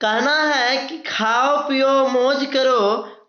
कहना है कि खाओ पियो मौज करो,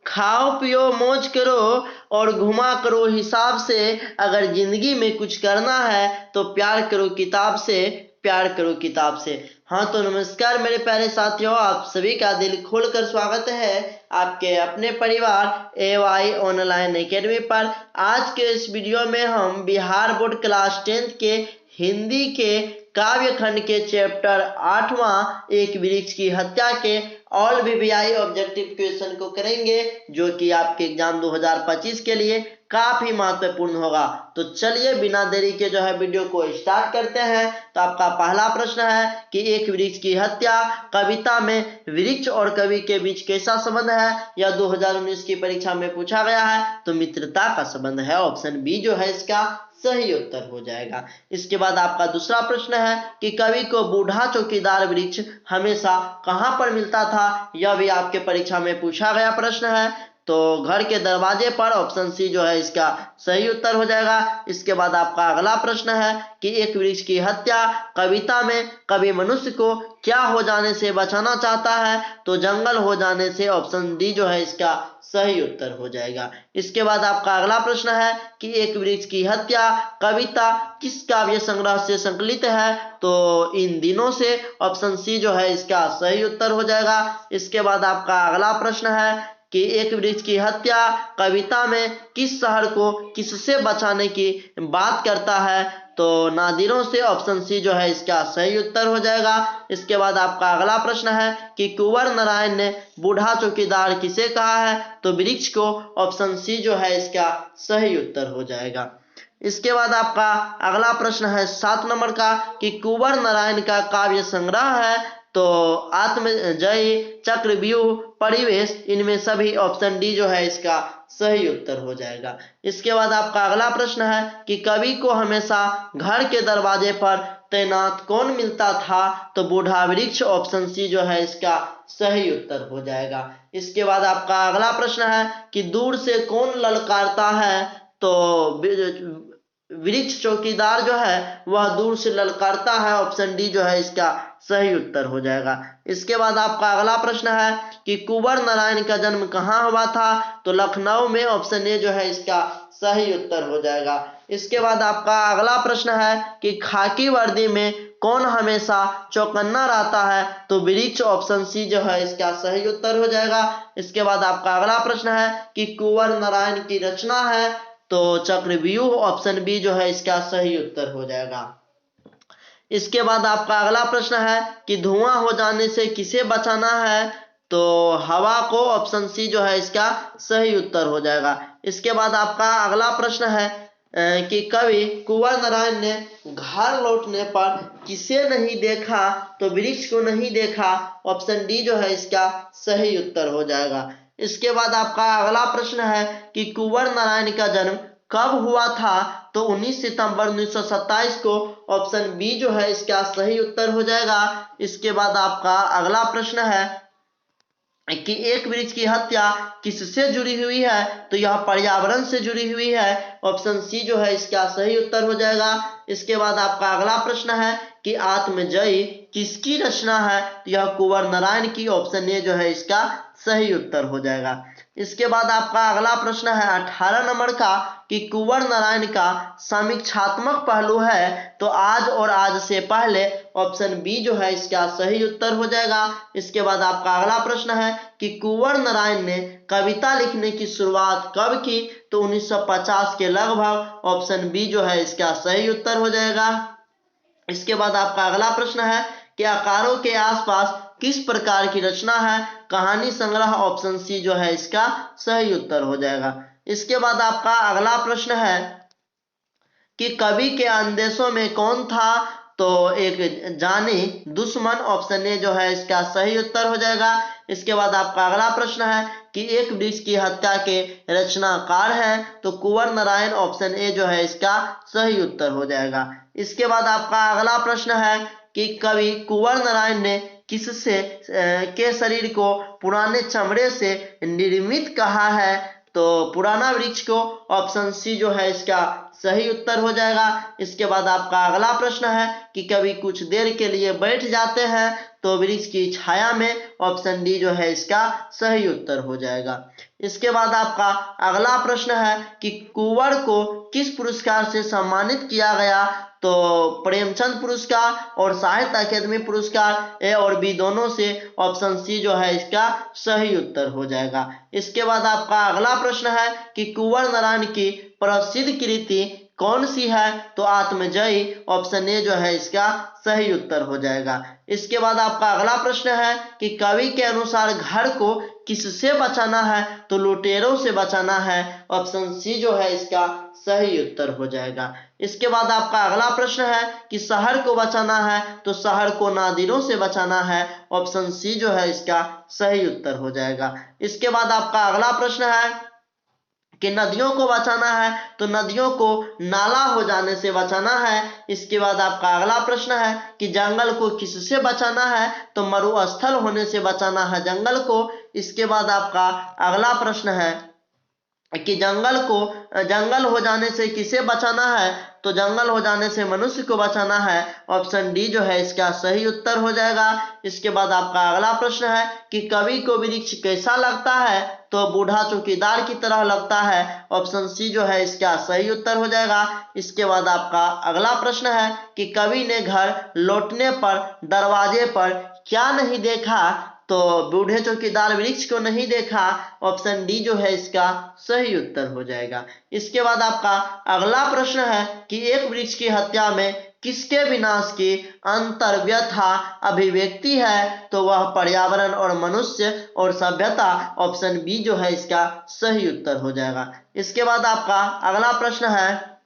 खाओ पियो मौज करो और घुमा करो हिसाब से। अगर जिंदगी में कुछ करना है तो प्यार करो किताब से, प्यार करो किताब से। हाँ तो नमस्कार मेरे प्यारे साथियों, आप सभी का दिल खोलकर स्वागत है आपके अपने परिवार AY ऑनलाइन एकेडमी पर। आज के इस वीडियो में हम बिहार बोर्ड क्लास 10th के हिंदी के काव्य खंड के चैप्टर 8वां एक वृक्ष की हत्या के ऑल VVI ऑब्जेक्टिव क्वेश्चन को करेंगे, जो कि आपके एग्जाम 2025 के लिए काफी महत्वपूर्ण होगा। तो चलिए बिना देरी के जो है वीडियो को स्टार्ट करते हैं। तो आपका पहला प्रश्न है कि एक वृक्ष की हत्या कविता में वृक्ष और कवि के बीच कैसा संबंध है। यह 2019 की परीक्षा में पूछा गया है, तो मित्रता का संबंध है। ऑप्शन बी जो है इसका सही उत्तर हो जाएगा। इसके बाद आपका दूसरा प्रश्न है कि कवि को बूढ़ा चौकीदार वृक्ष हमेशा कहां पर मिलता था। यह भी आपके परीक्षा में पूछा गया प्रश्न है, तो घर के दरवाजे पर। ऑप्शन सी जो है इसका सही उत्तर हो जाएगा। इसके बाद आपका अगला प्रश्न है कि एक वृक्ष की हत्या कविता में कवि मनुष्य को क्या हो जाने से बचाना चाहता है, तो जंगल हो जाने से। ऑप्शन डी जो है इसका सही उत्तर हो जाएगा। इसके बाद आपका अगला प्रश्न है कि एक वृक्ष की हत्या कविता किस काव्य संग्रह से संकलित है, तो इन दिनों से। ऑप्शन सी जो है इसका सही उत्तर हो जाएगा। इसके बाद आपका अगला प्रश्न है कि एक वृक्ष की हत्या कविता में किस शहर को किससे बचाने की बात करता है, तो नादिरों से। ऑप्शन सी जो है इसका सही उत्तर हो जाएगा। इसके बाद आपका अगला प्रश्न है कि कुंवर नारायण ने बूढ़ा चौकीदार किसे कहा है, तो वृक्ष को। ऑप्शन सी जो है इसका सही उत्तर हो जाएगा। इसके बाद आपका अगला प्रश्न है 7 नंबर का कि कुंवर नारायण का काव्य संग्रह है, तो आत्मजयी, चक्रव्यूह, परिवेश, इनमें सभी। ऑप्शन डी जो है इसका सही उत्तर हो जाएगा। इसके बाद आपका अगला प्रश्न है कि कवि को हमेशा घर के दरवाजे पर तैनात कौन मिलता था, तो बूढ़ा वृक्ष। ऑप्शन सी जो है इसका सही उत्तर हो जाएगा। इसके बाद आपका अगला प्रश्न है कि दूर से कौन ललकारता है, तो वृक्ष चौकीदार जो है वह दूर से ललकारता है। ऑप्शन डी जो है इसका सही उत्तर हो जाएगा। इसके बाद आपका अगला प्रश्न है कि कुंवर नारायण का जन्म कहाँ हुआ था, तो लखनऊ में। ऑप्शन ए जो है इसका सही उत्तर हो जाएगा। इसके बाद आपका अगला प्रश्न है कि खाकी वर्दी में कौन हमेशा चौकन्ना रहता है, तो वृक्ष। ऑप्शन सी जो है इसका सही उत्तर हो जाएगा। इसके बाद आपका अगला प्रश्न है कि कुंवर नारायण की रचना है, तो चक्रव्यूह। ऑप्शन बी जो है इसका सही उत्तर हो जाएगा। इसके बाद आपका अगला प्रश्न है कि धुआं हो जाने से किसे बचाना है, तो हवा को। ऑप्शन सी जो है इसका सही उत्तर हो जाएगा। इसके बाद आपका अगला प्रश्न है कि कवि कुंवर नारायण ने घर लौटने पर किसे नहीं देखा, तो वृक्ष को नहीं देखा। ऑप्शन डी जो है इसका सही उत्तर हो जाएगा। इसके बाद आपका अगला प्रश्न है कि कुंवर नारायण का जन्म कब हुआ था, तो 19 सितंबर 1927 को। ऑप्शन बी जो है इसका सही उत्तर हो जाएगा। इसके बाद आपका अगला प्रश्न है कि एक वृक्ष की हत्या किससे जुड़ी हुई है, तो यह पर्यावरण से जुड़ी हुई है। ऑप्शन सी जो है इसका सही उत्तर हो जाएगा। इसके बाद आपका अगला प्रश्न है कि आत्मजयी किसकी रचना है, तो यह कुंवर नारायण की। ऑप्शन ए जो है इसका सही उत्तर हो जाएगा। इसके बाद आपका अगला प्रश्न है 18 नंबर का कि कुंवर नारायण का समीक्षात्मक पहलू है, तो आज और आज से पहले। ऑप्शन बी जो है इसका सही उत्तर हो जाएगा। इसके बाद आपका अगला प्रश्न है कि कुंवर नारायण ने कविता लिखने की शुरुआत कब की, तो 1950 के लगभग। ऑप्शन बी जो है इसका सही उत्तर हो जाएगा। इसके बाद आपका अगला प्रश्न है कि आकारों के आसपास किस प्रकार की रचना है, कहानी संग्रह। ऑप्शन सी जो है इसका सही उत्तर हो जाएगा। इसके बाद आपका अगला प्रश्न है कि कवि के अंदेशों में कौन था, तो एक जानी दुश्मन। ऑप्शन ए जो है इसका सही उत्तर हो जाएगा। इसके बाद आपका अगला प्रश्न है कि एक वृक्ष की हत्या के रचनाकार हैं, तो कुंवर नारायण। ऑप्शन ए जो है इसका सही उत्तर हो जाएगा। इसके बाद आपका अगला प्रश्न है कि कवि कुंवर नारायण ने किससे के शरीर को पुराने चमड़े से निर्मित कहा है, तो पुराना वृक्ष को ऑप्शन सी जो है इसका सही उत्तर हो जाएगा। इसके बाद आपका अगला प्रश्न है कि कभी कुछ देर के लिए बैठ जाते हैं तो वृक्ष की छाया में, ऑप्शन डी जो है इसका सही उत्तर हो जाएगा। इसके बाद आपका अगला प्रश्न है कि कुंवर को किस पुरस्कार से सम्मानित किया गया, तो प्रेमचंद पुरस्कार और साहित्य अकादमी पुरस्कार, ए और बी दोनों से, ऑप्शन सी जो है इसका सही उत्तर हो जाएगा। इसके बाद आपका अगला प्रश्न है कि कुंवर नारायण की प्रसिद्ध कृति कौन सी है, तो आत्मजयी, ऑप्शन ए जो है इसका सही उत्तर हो जाएगा। इसके बाद आपका अगला प्रश्न है कि कवि के अनुसार घर को किससे बचाना है, तो लुटेरों से बचाना है, ऑप्शन सी जो है इसका सही उत्तर हो जाएगा। इसके बाद आपका अगला प्रश्न है कि शहर को बचाना है तो शहर को नादिरों से बचाना है, ऑप्शन सी जो है इसका सही उत्तर हो जाएगा। इसके बाद आपका अगला प्रश्न है कि नदियों को बचाना है तो नदियों को नाला हो जाने से बचाना है। इसके बाद आपका अगला प्रश्न है कि जंगल को किससे बचाना है, तो मरुस्थल होने से बचाना है जंगल को। इसके बाद आपका अगला प्रश्न है कि जंगल हो जाने से किसे बचाना है, तो जंगल हो जाने से मनुष्य को बचाना है, ऑप्शन डी जो है इसका सही उत्तर हो जाएगा। इसके बाद आपका अगला प्रश्न है कि कवि को वृक्ष कैसा लगता है, तो बूढ़ा चौकीदार की तरह लगता है, ऑप्शन सी जो है इसका सही उत्तर हो जाएगा। इसके बाद आपका अगला प्रश्न है कि कवि ने घर लौटने पर दरवाजे पर क्या नहीं देखा, तो बूढ़े चौकीदार वृक्ष को नहीं देखा, ऑप्शन डी जो है इसका सही उत्तर हो जाएगा। इसके बाद आपका अगला प्रश्न है कि एक वृक्ष की हत्या में किसके विनाश की अंतर्व्यथा अभिव्यक्ति है, तो वह पर्यावरण और मनुष्य और सभ्यता, ऑप्शन बी जो है इसका सही उत्तर हो जाएगा। इसके बाद आपका अगला प्रश्न है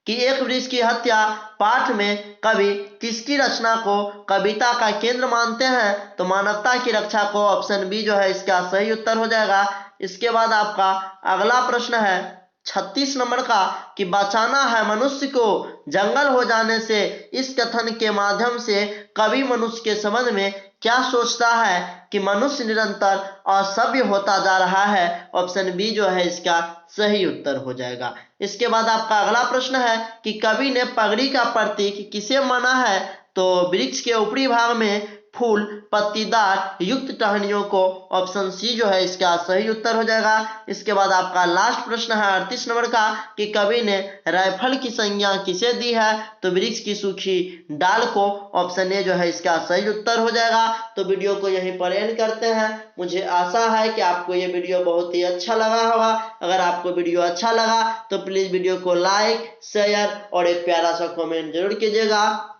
कि एक वृक्ष की हत्या पाठ में कवि किसकी रचना को कविता का केंद्र मानते हैं, तो मानवता की रक्षा को, ऑप्शन बी जो है इसका सही उत्तर हो जाएगा। इसके बाद आपका अगला प्रश्न है 36 नंबर का कि बचाना है मनुष्य को जंगल हो जाने से, इस कथन के माध्यम से कवि मनुष्य के संबंध में क्या सोचता है कि मनुष्य निरंतर असभ्य होता जा रहा है, ऑप्शन बी जो है इसका सही उत्तर हो जाएगा। इसके बाद आपका अगला प्रश्न है कि कवि ने पगड़ी का प्रतीक किसे माना है, तो वृक्ष के ऊपरी भाग में फूल पत्तीदार युक्त टहनियों को, ऑप्शन सी जो है इसका सही उत्तर हो जाएगा। इसके बाद आपका लास्ट प्रश्न है 38 नंबर का कि कवि ने राइफल की संज्ञा किसे दी है, तो वृक्ष की सूखी डाल को, ऑप्शन ए जो है इसका सही उत्तर हो जाएगा। तो वीडियो को यहीं पर एंड करते हैं। मुझे आशा है कि आपको ये वीडियो बहुत ही अच्छा लगा होगा। अगर आपको वीडियो अच्छा लगा तो प्लीज वीडियो को लाइक, शेयर और एक प्यारा सा कमेंट जरूर कीजिएगा।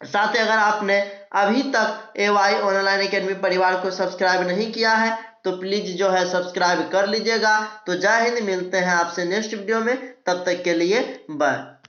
साथ ही अगर आपने अभी तक AY ऑनलाइन एकेडमी परिवार को सब्सक्राइब नहीं किया है तो प्लीज जो है सब्सक्राइब कर लीजिएगा। तो जय हिंद, मिलते हैं आपसे नेक्स्ट वीडियो में, तब तक के लिए बाय।